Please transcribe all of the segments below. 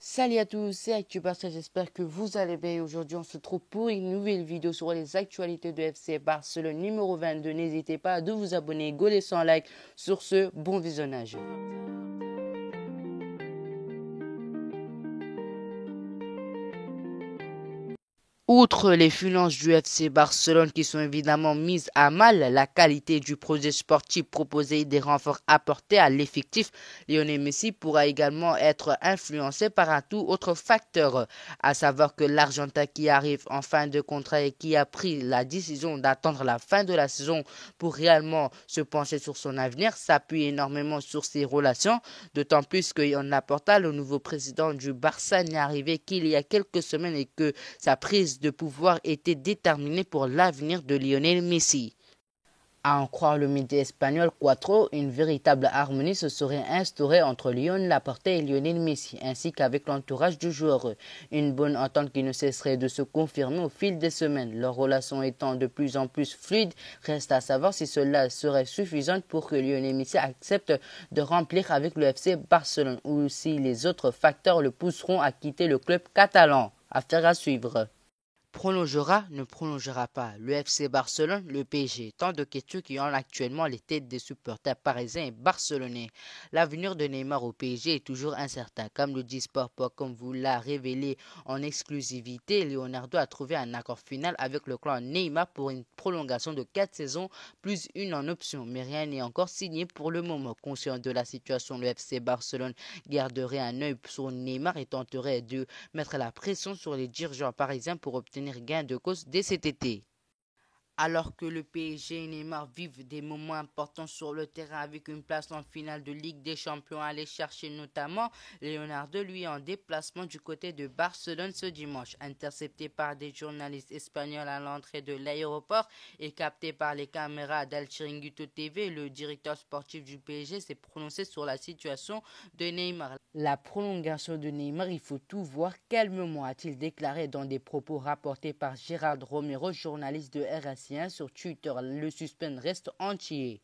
Salut à tous, c'est ActuBarça, j'espère que vous allez bien. Aujourd'hui, on se trouve pour une nouvelle vidéo sur les actualités de FC Barcelone numéro 22. N'hésitez pas à vous abonner, go laisser un like. Sur ce, bon visionnage. Outre les finances du FC Barcelone qui sont évidemment mises à mal, la qualité du projet sportif proposé et des renforts apportés à l'effectif, Lionel Messi pourra également être influencé par un tout autre facteur, à savoir que l'Argentin qui arrive en fin de contrat et qui a pris la décision d'attendre la fin de la saison pour réellement se pencher sur son avenir s'appuie énormément sur ses relations, d'autant plus que Joan Laporta, le nouveau président du Barça, n'est arrivé qu'il y a quelques semaines et que sa prise de pouvoir était déterminée pour l'avenir de Lionel Messi. À en croire le média espagnol Cuatro, une véritable harmonie se serait instaurée entre Joan Laporta et Lionel Messi, ainsi qu'avec l'entourage du joueur. Une bonne entente qui ne cesserait de se confirmer au fil des semaines. Leur relation étant de plus en plus fluide, reste à savoir si cela serait suffisant pour que Lionel Messi accepte de remplir avec le FC Barcelone ou si les autres facteurs le pousseront à quitter le club catalan. Affaire à suivre. Prolongera, ne prolongera pas. Le FC Barcelone, le PSG. Tant de questions qui ont actuellement les têtes des supporters parisiens et barcelonais. L'avenir de Neymar au PSG est toujours incertain. Comme le dit Sport.com vous l'a révélé en exclusivité, Leonardo a trouvé un accord final avec le clan Neymar pour une prolongation de 4 saisons plus une en option. Mais rien n'est encore signé pour le moment. Conscient de la situation, le FC Barcelone garderait un œil sur Neymar et tenterait de mettre la pression sur les dirigeants parisiens pour obtenir gain de cause dès cet été. Alors que le PSG et Neymar vivent des moments importants sur le terrain avec une place en finale de Ligue des Champions à aller chercher notamment, Leonardo lui en déplacement du côté de Barcelone ce dimanche. Intercepté par des journalistes espagnols à l'entrée de l'aéroport et capté par les caméras d'El Chiringuito TV, le directeur sportif du PSG s'est prononcé sur la situation de Neymar. La prolongation de Neymar, il faut tout voir calmement, a-t-il déclaré dans des propos rapportés par Gérard Romero, journaliste de RSI sur Twitter. Le suspense reste entier.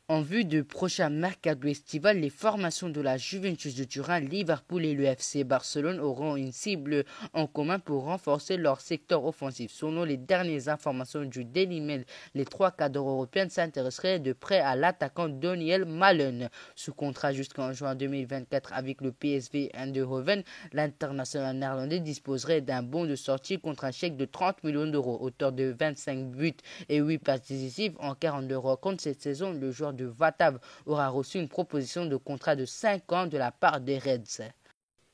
En vue du prochain mercato estival, les formations de la Juventus de Turin, Liverpool et le FC Barcelone auront une cible en commun pour renforcer leur secteur offensif. Selon les dernières informations du Daily Mail, les trois cadres européens s'intéresseraient de près à l'attaquant Daniel Malen. Sous contrat jusqu'en juin 2024 avec le PSV Eindhoven, l'international néerlandais disposerait d'un bon de sortie contre un chèque de 30 millions d'euros, auteur de 25 buts et 8 passes décisives en 42 rencontres cette saison. Le joueur de Vatav aura reçu une proposition de contrat de 5 ans de la part des Reds.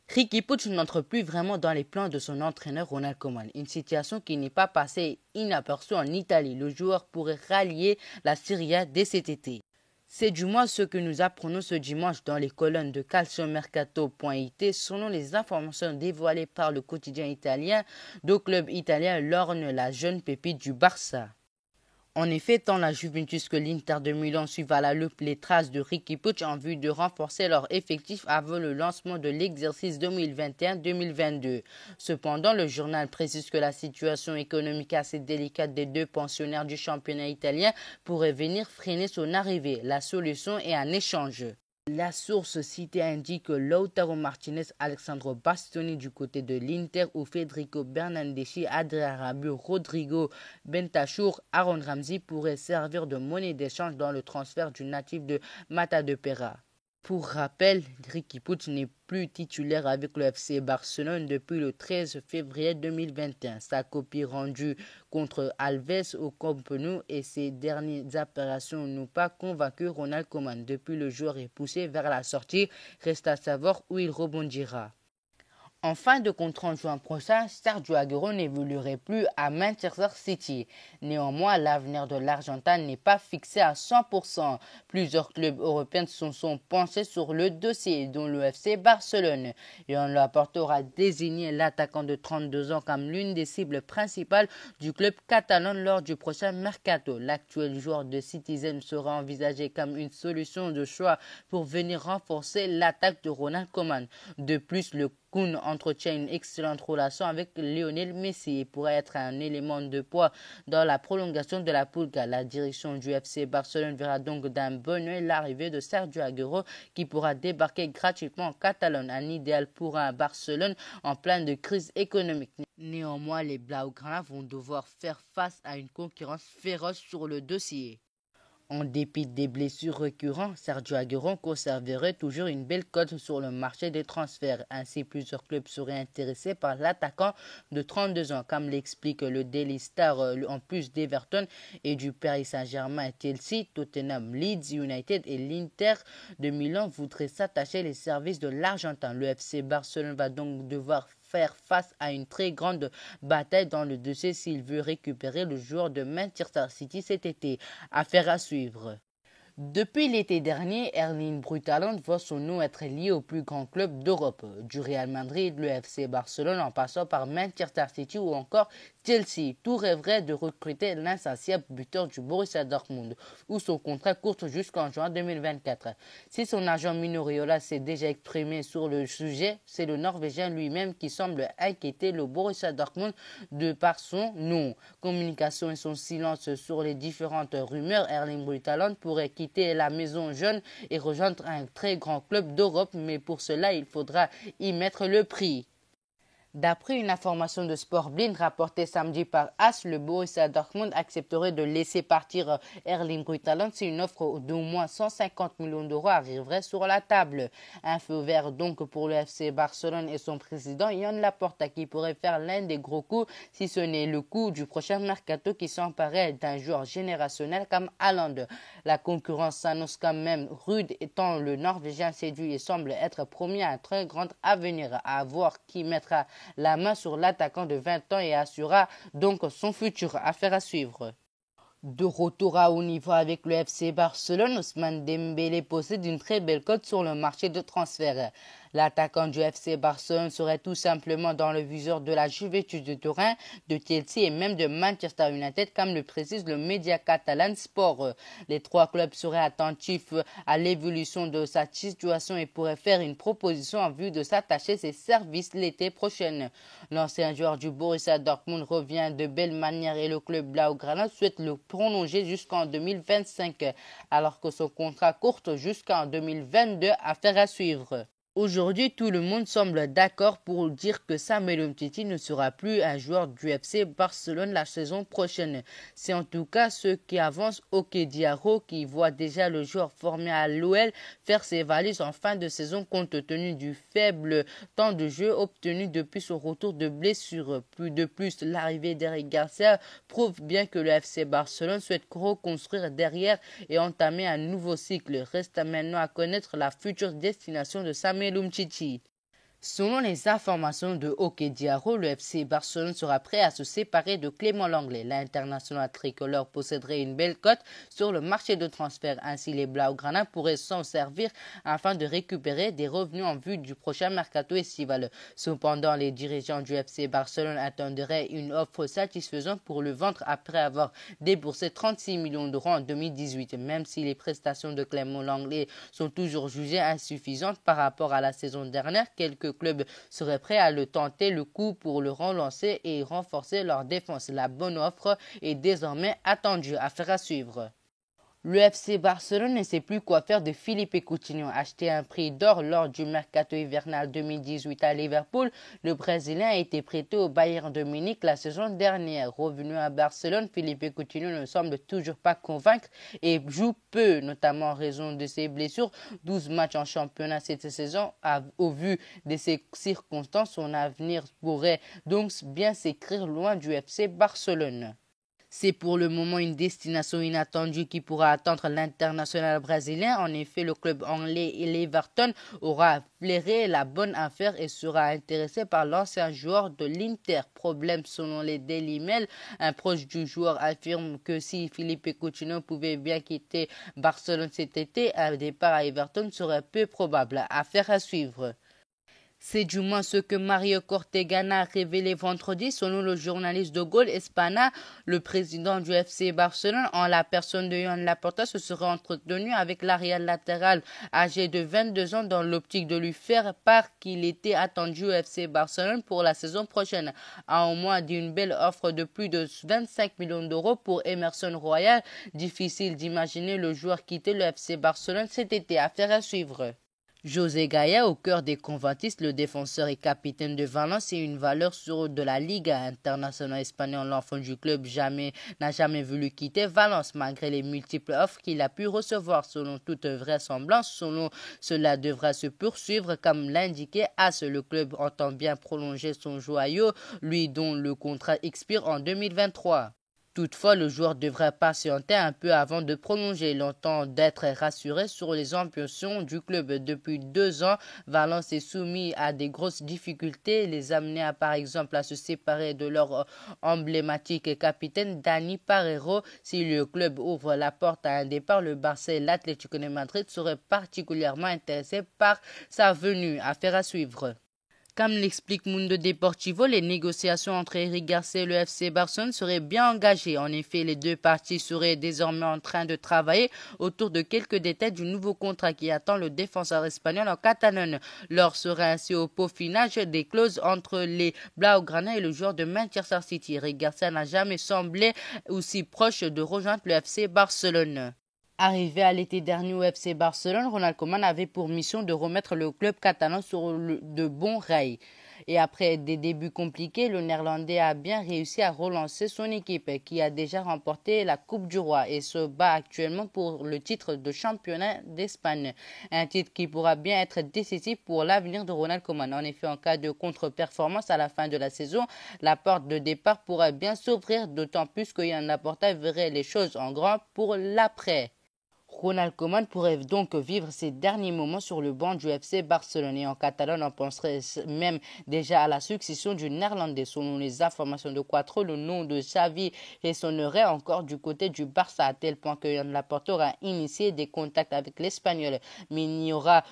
Riqui Puig n'entre plus vraiment dans les plans de son entraîneur Ronald Koeman, une situation qui n'est pas passée inaperçue en Italie. Le joueur pourrait rallier la Serie A dès cet été. C'est du moins ce que nous apprenons ce dimanche dans les colonnes de calciomercato.it. Selon les informations dévoilées par le quotidien italien, deux clubs italiens lorgnent la jeune pépite du Barça. En effet, tant la Juventus que l'Inter de Milan suivent à la loupe les traces de Riqui Puig en vue de renforcer leur effectif avant le lancement de l'exercice 2021-2022. Cependant, le journal précise que la situation économique assez délicate des deux pensionnaires du championnat italien pourrait venir freiner son arrivée. La solution est un échange. La source citée indique que Lautaro Martinez, Alessandro Bastoni du côté de l'Inter ou Federico Bernardeschi, Adrien Rabiot, Rodrigo Bentancur, Aaron Ramsey pourraient servir de monnaie d'échange dans le transfert du natif de Matadepera. Pour rappel, Riqui Puig n'est plus titulaire avec le FC Barcelone depuis le 13 février 2021. Sa copie rendue contre Alves au Camp Nou et ses dernières apparitions n'ont pas convaincu Ronald Koeman. Depuis, le joueur est poussé vers la sortie. Reste à savoir où il rebondira. En fin de contrat en juin prochain, Sergio Agüero n'évoluerait plus à Manchester City. Néanmoins, l'avenir de l'Argentin n'est pas fixé à 100%. Plusieurs clubs européens se sont penchés sur le dossier, dont le FC Barcelone. Joan Laporta aura désigné l'attaquant de 32 ans comme l'une des cibles principales du club catalan lors du prochain mercato. L'actuel joueur de Citizen sera envisagé comme une solution de choix pour venir renforcer l'attaque de Ronald Koeman. De plus, le Kun entretient une excellente relation avec Lionel Messi et pourrait être un élément de poids dans la prolongation de la Pulga. La direction du FC Barcelone verra donc d'un bon œil l'arrivée de Sergio Aguero qui pourra débarquer gratuitement en Catalogne, un idéal pour un Barcelone en pleine crise économique. Néanmoins, les Blaugrana vont devoir faire face à une concurrence féroce sur le dossier. En dépit des blessures récurrentes, Sergio Aguero conserverait toujours une belle cote sur le marché des transferts. Ainsi, plusieurs clubs seraient intéressés par l'attaquant de 32 ans, comme l'explique le Daily Star. En plus d'Everton et du Paris Saint-Germain, Chelsea, Tottenham, Leeds United et l'Inter de Milan voudraient s'attacher les services de l'Argentin. Le FC Barcelone va donc devoir faire face à une très grande bataille dans le dossier s'il veut récupérer le joueur de Manchester City cet été. Affaire à suivre. Depuis l'été dernier, Erling Braut Haaland voit son nom être lié au plus grand club d'Europe, du Real Madrid, le FC Barcelone en passant par Manchester City ou encore Chelsea. Tout rêverait de recruter l'insatiable buteur du Borussia Dortmund, où son contrat court jusqu'en juin 2024. Si son agent Mino Raiola s'est déjà exprimé sur le sujet, c'est le Norvégien lui-même qui semble inquiéter le Borussia Dortmund de par son nom. Communication et son silence sur les différentes rumeurs, Erling Braut Haaland pourrait quitter la maison jaune et rejoindre un très grand club d'Europe, mais pour cela, il faudra y mettre le prix. D'après une information de Sportblind rapportée samedi par AS, le Borussia Dortmund accepterait de laisser partir Erling Braut Haaland si une offre d'au moins 150 millions d'euros arriverait sur la table. Un feu vert donc pour le FC Barcelone et son président Joan Laporta qui pourrait faire l'un des gros coups si ce n'est le coup du prochain mercato qui s'emparait d'un joueur générationnel comme Haaland. La concurrence s'annonce quand même rude étant le Norvégien séduit et semble être promis à un très grand avenir, à voir qui mettra la main sur l'attaquant de 20 ans et assurera donc son futur. Affaire à suivre. De retour à haut niveau avec le FC Barcelone, Ousmane Dembélé possède une très belle cote sur le marché de transfert. L'attaquant du FC Barcelone serait tout simplement dans le viseur de la Juventus de Turin, de Chelsea et même de Manchester United, comme le précise le média catalan Sport. Les trois clubs seraient attentifs à l'évolution de sa situation et pourraient faire une proposition en vue de s'attacher ses services l'été prochain. L'ancien joueur du Borussia Dortmund revient de belle manière et le club Blaugrana souhaite le prolonger jusqu'en 2025, alors que son contrat court jusqu'en 2022. Affaire à suivre. Aujourd'hui, tout le monde semble d'accord pour dire que Samuel Umtiti ne sera plus un joueur du FC Barcelone la saison prochaine. C'est en tout cas ce qui avance Oke Diarra qui voit déjà le joueur formé à l'OL faire ses valises en fin de saison compte tenu du faible temps de jeu obtenu depuis son retour de blessure. De plus, l'arrivée d'Eric Garcia prouve bien que le FC Barcelone souhaite reconstruire derrière et entamer un nouveau cycle. Reste maintenant à connaître la future destination de Samuel Umtiti. Selon les informations de Oke Diarra, le FC Barcelone sera prêt à se séparer de Clément Lenglet. L'international tricolore posséderait une belle cote sur le marché de transfert. Ainsi, les Blaugrana pourraient s'en servir afin de récupérer des revenus en vue du prochain mercato estival. Cependant, les dirigeants du FC Barcelone attendraient une offre satisfaisante pour le vendre après avoir déboursé 36 millions d'euros en 2018. Même si les prestations de Clément Lenglet sont toujours jugées insuffisantes par rapport à la saison dernière, quelques clubs seraient prêts à le tenter le coup pour le relancer et renforcer leur défense. La bonne offre est désormais attendue. Affaire à suivre. Le FC Barcelone ne sait plus quoi faire de Philippe Coutinho. Acheté à un prix d'or lors du mercato hivernal 2018 à Liverpool, le Brésilien a été prêté au Bayern de Munich la saison dernière. Revenu à Barcelone, Philippe Coutinho ne semble toujours pas convaincre et joue peu, notamment en raison de ses blessures. 12 matchs en championnat cette saison. Au vu de ces circonstances, son avenir pourrait donc bien s'écrire loin du FC Barcelone. C'est pour le moment une destination inattendue qui pourra attendre l'international brésilien. En effet, le club anglais et l'Everton aura flairé la bonne affaire et sera intéressé par l'ancien joueur de l'Inter. Problème selon les Daily Mail, un proche du joueur affirme que si Philippe Coutinho pouvait bien quitter Barcelone cet été, un départ à Everton serait peu probable. Affaire à suivre. C'est du moins ce que Mario Cortegana a révélé vendredi selon le journaliste de Goal Espana. Le président du FC Barcelone, en la personne de Joan Laporta, se serait entretenu avec l'arrière latéral âgé de 22 ans dans l'optique de lui faire part qu'il était attendu au FC Barcelone pour la saison prochaine. À au moins d'une belle offre de plus de 25 millions d'euros pour Emerson Royal. Difficile d'imaginer le joueur quitter le FC Barcelone cet été. Affaire à suivre. José Gaya, au cœur des convoitises, le défenseur et capitaine de Valence et une valeur sûre de la Liga internationale espagnole. L'enfant du club n'a jamais voulu quitter Valence malgré les multiples offres qu'il a pu recevoir. Selon toute vraisemblance, cela devra se poursuivre comme l'indiquait AS. Le club entend bien prolonger son joyau, lui dont le contrat expire en 2023. Toutefois, le joueur devrait patienter un peu avant de prolonger. Il entend d'être rassuré sur les ambitions du club. Depuis 2 ans, Valence est soumis à des grosses difficultés, les amener par exemple à se séparer de leur emblématique capitaine Dani Parejo. Si le club ouvre la porte à un départ, le Barça et l'Atlético de Madrid seraient particulièrement intéressés par sa venue. Affaire à suivre. Comme l'explique Mundo Deportivo, les négociations entre Eric Garcia et le FC Barcelone seraient bien engagées. En effet, les deux parties seraient désormais en train de travailler autour de quelques détails du nouveau contrat qui attend le défenseur espagnol en Catalogne. L'heure serait ainsi au peaufinage des clauses entre les Blaugrana et le joueur de Manchester City. Eric Garcia n'a jamais semblé aussi proche de rejoindre le FC Barcelone. Arrivé à l'été dernier au FC Barcelone, Ronald Koeman avait pour mission de remettre le club catalan sur de bons rails. Et après des débuts compliqués, le Néerlandais a bien réussi à relancer son équipe qui a déjà remporté la Coupe du Roi et se bat actuellement pour le titre de championnat d'Espagne. Un titre qui pourra bien être décisif pour l'avenir de Ronald Koeman. En effet, en cas de contre-performance à la fin de la saison, la porte de départ pourrait bien s'ouvrir, d'autant plus que Joan Laporta verrait les choses en grand pour l'après. Ronald Koeman pourrait donc vivre ses derniers moments sur le banc du FC Barcelone. Et en Catalogne, on penserait même déjà à la succession du Néerlandais. Selon les informations de Quattro, le nom de Xavi résonnerait encore du côté du Barça, à tel point que Joan Laporta aura initié des contacts avec l'Espagnol. Mais il n'y aura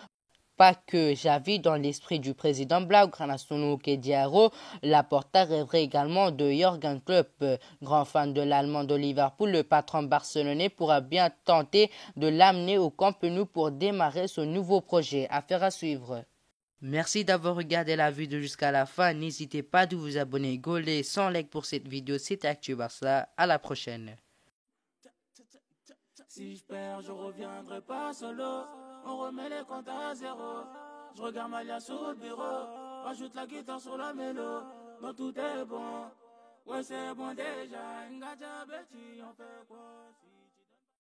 pas que Xavi dans l'esprit du président Blaugrana. Selon Diaro, Laporta rêverait également de Jürgen Klopp. Grand fan de l'Allemand de Liverpool, le patron barcelonais pourra bien tenter de l'amener au Camp Nou pour démarrer ce nouveau projet. Affaire à suivre. Merci d'avoir regardé la vidéo jusqu'à la fin. N'hésitez pas de vous abonner. Gaulez 100 likes pour cette vidéo. C'était Actu Barça. À la prochaine. Si je perds, je reviendrai pas solo. On remet les comptes à zéro. Je regarde Malia sur le bureau. Rajoute la guitare sur la mélo. Non, tout est bon. Ouais, c'est bon déjà. Ngaja Betty, on fait quoi si...